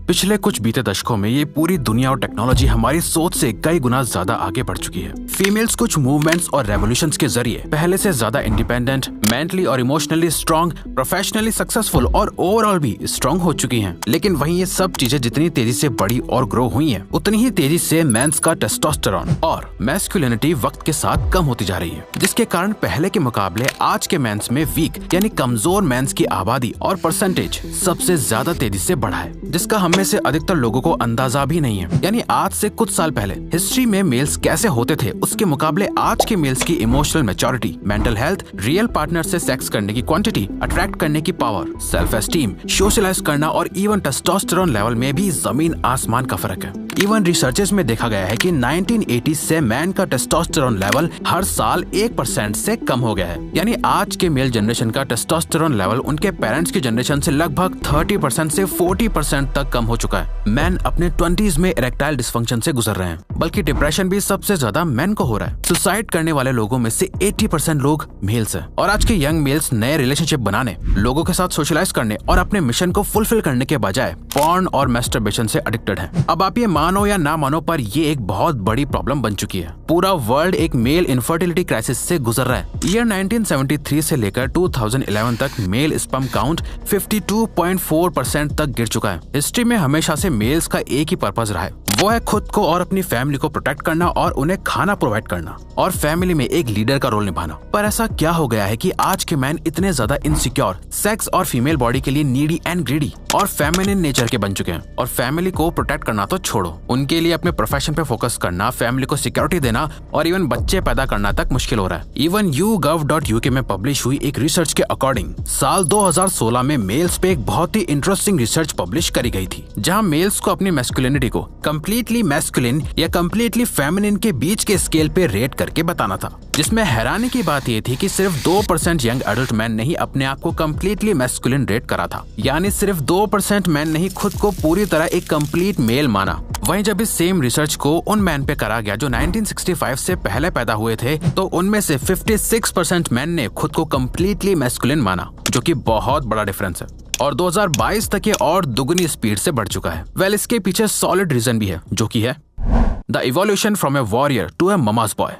पिछले कुछ बीते दशकों में ये पूरी दुनिया और टेक्नोलॉजी हमारी सोच से कई गुना ज्यादा आगे बढ़ चुकी है। फीमेल्स कुछ मूवमेंट्स और रेवोल्यूशंस के जरिए पहले से ज्यादा इंडिपेंडेंट, मेंटली और इमोशनली स्ट्रांग, प्रोफेशनली सक्सेसफुल और ओवरऑल भी स्ट्रांग हो चुकी हैं। लेकिन वहीं ये सब चीजें जितनी तेजी से बढ़ी और ग्रो हुई हैं, उतनी ही तेजी से मेंस का टेस्टोस्टेरोन और मैस्कुलिनिटी वक्त के साथ कम होती जा रही है, जिसके कारण पहले के मुकाबले आज के मेंस में वीक यानी कमजोर मेंस की आबादी और परसेंटेज सबसे ज्यादा तेजी से बढ़ा है, जिसका हम में से अधिकतर लोगों को अंदाजा भी नहीं है। यानी आज से कुछ साल पहले हिस्ट्री में मेल्स कैसे होते थे, उसके मुकाबले आज के मेल्स की emotional maturity, mental health, real partner से सेक्स करने की क्वांटिटी, अट्रैक्ट करने की पावर, सेल्फ एस्टीम, सोशलाइज करना और इवन टेस्टोस्टेरोन लेवल में भी जमीन आसमान का फर्क है। इवन रिसर्चेस में देखा गया है कि 1980 से मैन का टेस्टोस्टेरोन लेवल हर साल 1% से कम हो गया है। यानी आज के मेल जनरेशन का टेस्टोस्टेरोन लेवल उनके पेरेंट्स की जनरेशन से लगभग 30% से 40% तक कम हो चुका है। मैन अपने 20s में इरेक्टाइल डिसफंक्शन से गुजर रहे हैं, बल्कि डिप्रेशन भी सबसे ज्यादा मैन को हो रहा है। सुसाइड करने वाले लोगों में से 80% लोग मेल्स हैं। और आज के यंग मेल्स नए रिलेशनशिप बनाने, लोगों के साथ सोशलाइज करने और अपने मिशन को फुलफिल करने के बजाय पॉर्न और मैस्टरबेशन से एडिक्टेड हैं। अब आप ये मानो या ना मानो, पर ये एक बहुत बड़ी प्रॉब्लम बन चुकी है। पूरा वर्ल्ड एक मेल इनफर्टिलिटी क्राइसिस से गुजर रहा है। ईयर 1973 से लेकर 2011 तक मेल स्पर्म काउंट 52.4% तक गिर चुका है। हिस्ट्री में हमेशा से मेल्स का एक ही पर्पस रहा है, वो है खुद को और अपनी फैमिली को प्रोटेक्ट करना और उन्हें खाना प्रोवाइड करना और फैमिली में एक लीडर का रोल निभाना। पर ऐसा क्या हो गया है कि आज के मैन इतने ज्यादा इनसिक्योर, सेक्स और फीमेल बॉडी के लिए नीडी एंड ग्रीडी और फेमिनिन नेचर के बन चुके हैं। और फैमिली को प्रोटेक्ट करना तो छोड़ो, उनके लिए अपने प्रोफेशन पे फोकस करना, फैमिली को सिक्योरिटी देना और इवन बच्चे पैदा करना तक मुश्किल हो रहा है। इवन YouGov.UK में पब्लिश हुई एक रिसर्च के अकॉर्डिंग साल 2016 में मेल्स पे एक बहुत ही इंटरेस्टिंग रिसर्च पब्लिश करी गई थी, जहाँ मेल्स को अपनी मैस्कुलिनिटी को कंप्लीटली मैस्कुलिन या कंप्लीटली फेमिनिन के बीच के स्केल पे रेट करके बताना था। जिसमें हैरानी की बात ये थी कि सिर्फ 2% यंग एडल्ट मैन ने ही अपने आप को कंप्लीटली मैस्कुलिन रेट करा था। यानी सिर्फ 2% मैन ने ही खुद को पूरी तरह एक कंप्लीट मेल माना। वहीं जब इस सेम रिसर्च को उन मैन पे करा गया जो 1965 से पहले पैदा हुए थे, तो उनमें से 56% मैन ने खुद को कंप्लीटली मैस्कुलिन माना, जो कि बहुत बड़ा डिफरेंस है। और 2022 तक ये और दुगनी स्पीड से बढ़ चुका है। वेल, इसके पीछे सॉलिड रीजन भी है, जो कि है the evolution from a warrior to a mama's boy.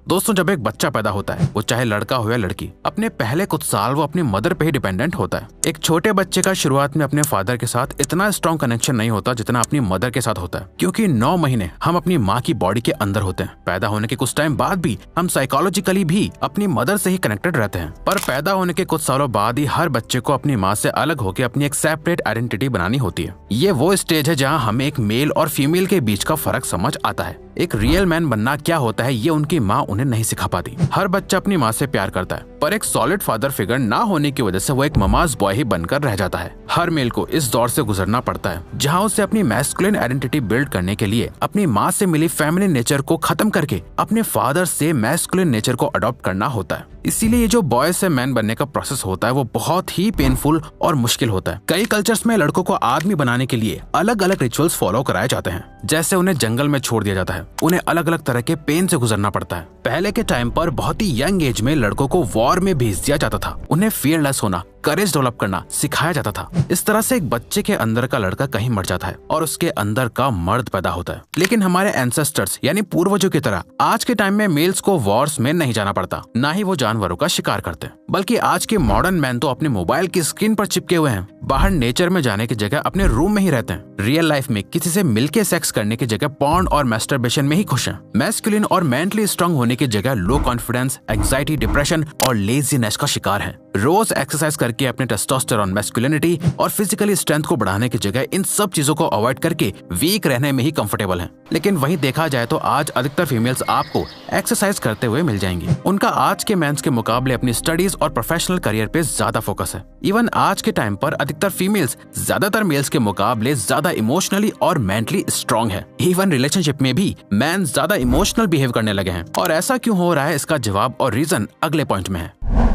दोस्तों, जब एक बच्चा पैदा होता है, वो चाहे लड़का हो या लड़की, अपने पहले कुछ साल वो अपनी मदर पे ही डिपेंडेंट होता है। एक छोटे बच्चे का शुरुआत में अपने फादर के साथ इतना स्ट्रॉन्ग कनेक्शन नहीं होता जितना अपनी मदर के साथ होता है, क्योंकि 9 महीने हम अपनी माँ की बॉडी के अंदर होते हैं। पैदा होने के कुछ टाइम बाद भी हम साइकोलॉजिकली भी अपनी मदर से ही कनेक्टेड रहते हैं। पर पैदा होने के कुछ सालों बाद ही हर बच्चे को अपनी माँ से अलग होकर अपनी एक सेपरेट आइडेंटिटी बनानी होती है। ये वो स्टेज है जहाँ हमें एक मेल और फीमेल के बीच का फर्क समझ आता है। एक रियल मैन बनना क्या होता है, ये उनकी माँ उन्हें नहीं सिखा पाती। हर बच्चा अपनी माँ से प्यार करता है, पर एक सॉलिड फादर फिगर ना होने की वजह से वो एक ममाज बॉय ही बनकर रह जाता है। हर मेल को इस दौर से गुजरना पड़ता है जहाँ उसे अपनी मैस्कुलिन आइडेंटिटी बिल्ड करने के लिए अपनी माँ से मिली फेमिनिन नेचर को खत्म करके अपने फादर से मैस्कुलिन नेचर को अडॉप्ट करना होता है। इसीलिए ये जो बॉय से मैन बनने का प्रोसेस होता है, वो बहुत ही पेनफुल और मुश्किल होता है। कई कल्चर्स में लड़कों को आदमी बनाने के लिए अलग अलग रिचुअल्स फॉलो कराए जाते हैं। जैसे उन्हें जंगल में छोड़ दिया जाता है, उन्हें अलग अलग तरह के पेन से गुजरना पड़ता है। पहले के टाइम पर बहुत ही यंग एज में लड़कों को वॉर में भेज दिया जाता था। उन्हें फियरलेस होना, करेज डेवलप करना सिखाया जाता था। इस तरह से एक बच्चे के अंदर का लड़का कहीं मर जाता है और उसके अंदर का मर्द पैदा होता है। लेकिन हमारे एंसेस्टर्स यानी पूर्वजों की तरह आज के टाइम में मेल्स को वॉर्स में नहीं जाना पड़ता, ना ही वो जानवरों का शिकार करते, बल्कि आज के मॉडर्न मैन तो अपने मोबाइल की स्क्रीन पर चिपके हुए हैं। बाहर नेचर में जाने की जगह अपने रूम में ही रहते हैं। रियल लाइफ में किसी से मिलके सेक्स करने की जगह पॉर्न और मैस्टरबेशन में ही खुश हैं। मैस्कुलिन और मेंटली स्ट्रांग होने की जगह लो कॉन्फिडेंस, एंजाइटी, डिप्रेशन और लेजीनेस का शिकार हैं। रोज एक्सरसाइज करके अपने टेस्टोस्टेरोन, मैस्कुलिनिटी और फिजिकली स्ट्रेंथ को बढ़ाने की जगह इन सब चीजों को अवॉइड करके वीक रहने में ही कंफर्टेबल हैं। लेकिन वहीं देखा जाए तो आज अधिकतर फीमेल्स आपको एक्सरसाइज करते हुए मिल जाएंगी। उनका आज के मेंस के मुकाबले अपनी स्टडीज और प्रोफेशनल करियर पे ज्यादा फोकस है। इवन आज के टाइम पर अधिकतर फीमेल्स ज्यादातर मेल्स के मुकाबले ज्यादा इमोशनली और मेंटली स्ट्रांग है। इवन रिलेशनशिप में भी मैन ज्यादा इमोशनल बिहेव करने लगे हैं। और ऐसा क्यों हो रहा है, इसका जवाब और रीजन अगले पॉइंट में है।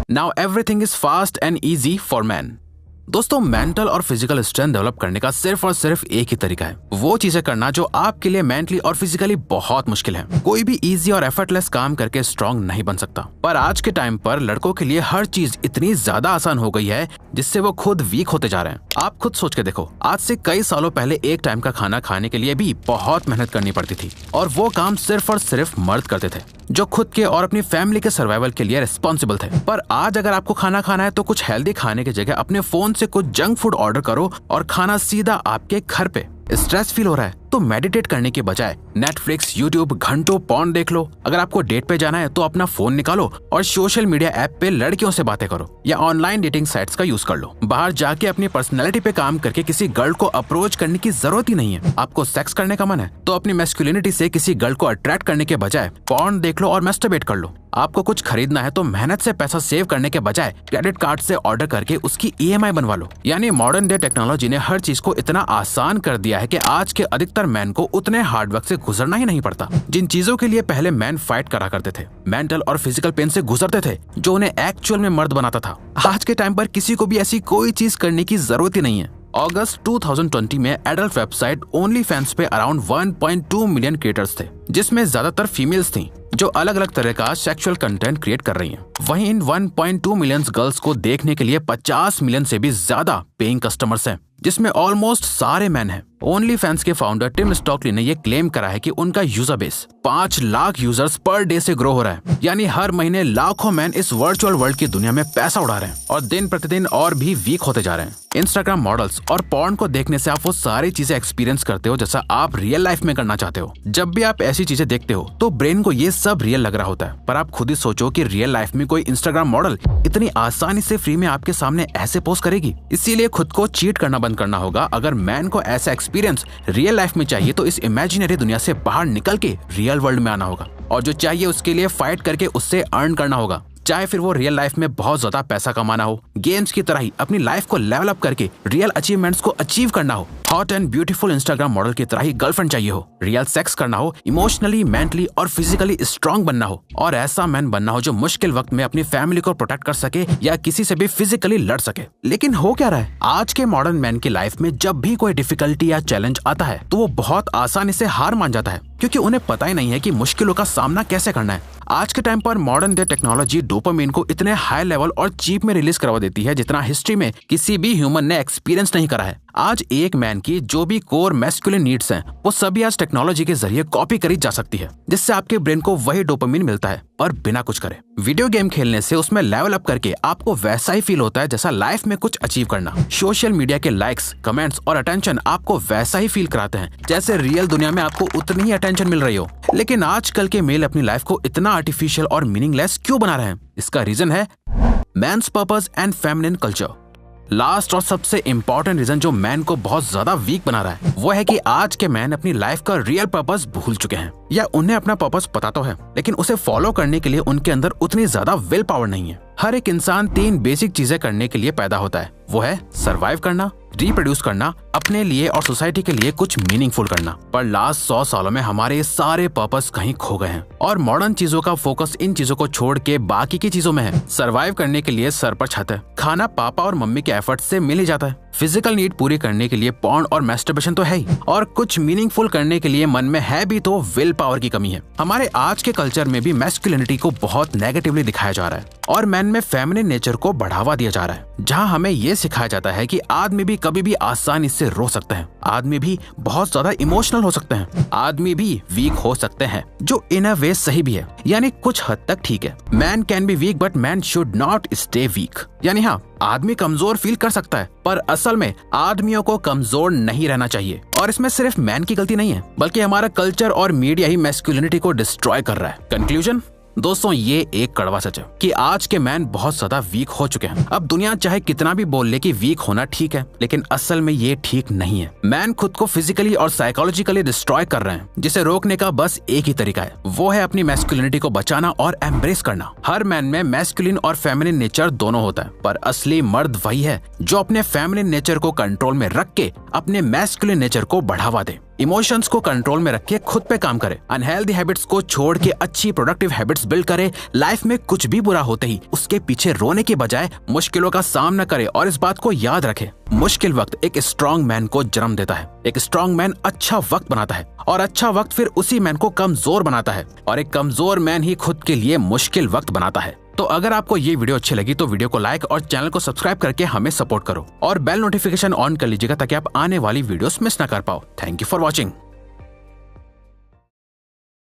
Now everything is fast and easy for men. दोस्तों, मेंटल और फिजिकल स्ट्रेंथ डेवलप करने का सिर्फ और सिर्फ एक ही तरीका है, वो चीजें करना जो आपके लिए मेंटली और फिजिकली बहुत मुश्किल है। कोई भी इजी और एफर्टलेस काम करके स्ट्रांग नहीं बन सकता, पर आज के टाइम पर लड़कों के लिए हर चीज इतनी ज्यादा आसान हो गई है जिससे वो खुद वीक होते जा रहे हैं। आप खुद सोच के देखो, आज से कई सालों पहले एक टाइम का खाना खाने के लिए भी बहुत मेहनत करनी पड़ती थी और वो काम सिर्फ और सिर्फ मर्द करते थे जो खुद के और अपनी फैमिली के सर्वाइवल के लिए रिस्पॉन्सिबल थे। पर आज अगर आपको खाना खाना है तो कुछ हेल्दी खाने की जगह अपने फोन से कुछ जंक फूड ऑर्डर करो और खाना सीधा आपके घर पे। स्ट्रेस फील हो रहा है तो मेडिटेट करने के बजाय नेटफ्लिक्स, यूट्यूब, घंटों पॉर्न देख लो। अगर आपको डेट पे जाना है तो अपना फोन निकालो और सोशल मीडिया ऐप पे लड़कियों से बातें करो या ऑनलाइन डेटिंग साइट्स का यूज कर लो। बाहर जाके अपनी पर्सनैलिटी पे काम करके किसी गर्ल को अप्रोच करने की जरूरत ही नहीं है। आपको सेक्स करने का मन है तो अपनी मैस्कुलिनिटी से किसी गर्ल को अट्रैक्ट करने के बजाय पॉर्न देख लो और मैस्टरबेट कर लो। आपको कुछ खरीदना है तो मेहनत से पैसा सेव करने के बजाय क्रेडिट कार्ड से ऑर्डर करके उसकी EMI बनवा लो। यानी मॉडर्न डे टेक्नोलॉजी ने हर चीज को इतना आसान कर दिया है कि आज के अधिकतर मैन को उतने हार्डवर्क से गुजरना ही नहीं पड़ता। जिन चीजों के लिए पहले मैन फाइट करा करते थे, मेंटल और फिजिकल पेन से गुजरते थे, जो उन्हें एक्चुअल में मर्द बनाता था, आज के टाइम पर किसी को भी ऐसी कोई चीज करने की जरूरत ही नहीं है। अगस्त 2020 में एडल्ट वेबसाइट ओनली फैंस पे अराउंड 1.2 मिलियन क्रिएटर्स थे, जिसमें ज्यादातर फीमेल्स थी जो अलग अलग तरह का सेक्सुअल कंटेंट क्रिएट कर रही हैं। वहीं इन 1.2 मिलियन गर्ल्स को देखने के लिए 50 मिलियन से भी ज्यादा पेइंग कस्टमर्स हैं, जिसमें ऑलमोस्ट सारे मैन हैं। ओनली फैंस के फाउंडर टिम स्टॉकली ने ये क्लेम करा है कि उनका user base 5 lakh users per day से ग्रो हो रहा है। यानी हर महीने लाखों मैन इस वर्चुअल वर्ल्ड की दुनिया में पैसा उड़ा रहे हैं और दिन प्रतिदिन और भी वीक होते जा रहे हैं। इंस्टाग्राम मॉडल्स और पॉर्न को देखने से आप वो सारी चीजें एक्सपीरियंस करते हो जैसा आप रियल लाइफ में करना चाहते हो। जब भी आप ऐसी चीजें देखते हो तो ब्रेन को ये सब रियल लग रहा होता है, पर आप खुद ही सोचो कि रियल लाइफ में कोई इंस्टाग्राम मॉडल इतनी आसानी से फ्री में आपके सामने ऐसे पोस्ट करेगी। इसीलिए खुद को चीट करना बंद करना होगा। अगर मैन को ऐसा एक्सपीरियंस रियल लाइफ में चाहिए तो इस इमेजिनरी दुनिया से बाहर निकल के रियल वर्ल्ड में आना होगा और जो चाहिए उसके लिए फाइट करके उससे अर्न करना होगा, चाहे फिर वो रियल लाइफ में बहुत ज्यादा पैसा कमाना हो, गेम्स की तरह ही अपनी लाइफ को लेवल अप करके रियल अचीवमेंट्स को अचीव करना हो, hot and beautiful Instagram model की तरह ही गर्लफ्रेंड चाहिए हो, रियल सेक्स करना हो, इमोशनली, मेंटली और फिजिकली स्ट्रांग बनना हो और ऐसा मैन बनना हो जो मुश्किल वक्त में अपनी फैमिली को प्रोटेक्ट कर सके या किसी से भी फिजिकली लड़ सके। लेकिन हो क्या रहा है, आज के मॉडर्न मैन की लाइफ में जब भी कोई डिफिकल्टी या चैलेंज आता है तो वो बहुत आसानी से हार मान जाता है, क्योंकि उन्हें पता ही नहीं है कि मुश्किलों का सामना कैसे करना है। आज के टाइम पर मॉडर्न डे टेक्नोलॉजी डोपामिन को इतने हाई लेवल और चीप में रिलीज करवा देती है जितना हिस्ट्री में किसी भी ह्यूमन ने एक्सपीरियंस नहीं करा है। आज एक मैन की जो भी कोर मैस्कुलिन नीड्स हैं, वो सभी आज टेक्नोलॉजी के जरिए कॉपी करी जा सकती है, जिससे आपके ब्रेन को वही डोपामिन मिलता है पर बिना कुछ करे। वीडियो गेम खेलने से उसमें लेवल अप करके आपको वैसा ही फील होता है जैसा लाइफ में कुछ अचीव करना। सोशल मीडिया के लाइक्स, कमेंट्स और अटेंशन आपको वैसा ही फील कराते हैं जैसे रियल दुनिया में आपको उतनी ही अटेंशन मिल रही हो। लेकिन आजकल के मेल अपनी लाइफ को इतना आर्टिफिशियल और मीनिंगलेस क्यों बना रहे हैं? इसका रीजन है man's purpose and feminine culture. Last और सबसे इम्पोर्टेंट रीजन जो मैन को बहुत ज्यादा वीक बना रहा है वो है कि आज के मैन अपनी लाइफ का रियल पर्पस भूल चुके हैं, या उन्हें अपना पर्पस पता तो है लेकिन उसे फॉलो करने के लिए उनके अंदर उतनी ज्यादा विल पावर नहीं है। हर एक इंसान 3 बेसिक चीजें करने के लिए पैदा होता है, वो है सरवाइव करना, रिप्रोड्यूस करना, अपने लिए और सोसाइटी के लिए कुछ मीनिंगफुल करना। पर लास्ट 100 सालों में हमारे सारे पर्पस कहीं खो गए हैं और मॉडर्न चीजों का फोकस इन चीजों को छोड़ के बाकी की चीजों में है। सरवाइव करने के लिए सर पर छत है, खाना पापा और मम्मी के एफर्ट से मिल ही जाता है, फिजिकल नीड पूरी करने के लिए पॉर्न और मैस्टरबेशन तो है ही, और कुछ मीनिंगफुल करने के लिए मन में है भी तो विल पावर की कमी है। हमारे आज के कल्चर में भी मैस्कुलिनिटी को बहुत नेगेटिवली दिखाया जा रहा है और मैन में फेमिनिन नेचर को बढ़ावा दिया जा रहा है, जहाँ हमें ये सिखाया जाता है कि आदमी भी कभी भी आसानी से रो सकते हैं, आदमी भी बहुत ज्यादा इमोशनल हो सकते हैं, आदमी भी वीक हो सकते हैं, जो इन अ वे सही भी है, यानी कुछ हद तक ठीक है। Man can be weak but man should not stay weak. यानी हाँ, आदमी कमजोर फील कर सकता है पर असल में आदमियों को कमजोर नहीं रहना चाहिए। और इसमें सिर्फ मैन की गलती नहीं है बल्कि हमारा कल्चर और मीडिया ही मैस्कुलिनिटी को डिस्ट्रॉय कर रहा है। कंक्लूजन दोस्तों, ये एक कड़वा सच है कि आज के मैन बहुत ज्यादा वीक हो चुके हैं। अब दुनिया चाहे कितना भी बोल ले कि वीक होना ठीक है, लेकिन असल में ये ठीक नहीं है। मैन खुद को फिजिकली और साइकोलॉजिकली डिस्ट्रॉय कर रहे हैं, जिसे रोकने का बस एक ही तरीका है, वो है अपनी मैस्कुलिनिटी को बचाना और एम्ब्रेस करना। हर मैन में मैस्कुलिन और फेमिनिन नेचर दोनों होता है, पर असली मर्द वही है जो अपने फेमिनिन नेचर को कंट्रोल में रख के अपने मैस्कुलिन नेचर को बढ़ावा दे। इमोशंस को कंट्रोल में रख के खुद पे काम करे, अनहेल्दी हैबिट्स को छोड़ के अच्छी प्रोडक्टिव हैबिट्स बिल्ड करे, लाइफ में कुछ भी बुरा होते ही उसके पीछे रोने के बजाय मुश्किलों का सामना करे और इस बात को याद रखे, मुश्किल वक्त एक स्ट्रॉन्ग मैन को जन्म देता है। एक स्ट्रॉन्ग मैन अच्छा वक्त बनाता है और अच्छा वक्त फिर उसी मैन को कमजोर बनाता है और एक कमजोर मैन ही खुद के लिए मुश्किल वक्त बनाता है। तो अगर आपको ये वीडियो अच्छी लगी तो वीडियो को लाइक और चैनल को सब्सक्राइब करके हमें सपोर्ट करो और बेल नोटिफिकेशन ऑन कर लीजिएगा ताकि आप आने वाली वीडियोस मिस ना कर पाओ। Thank you for watching.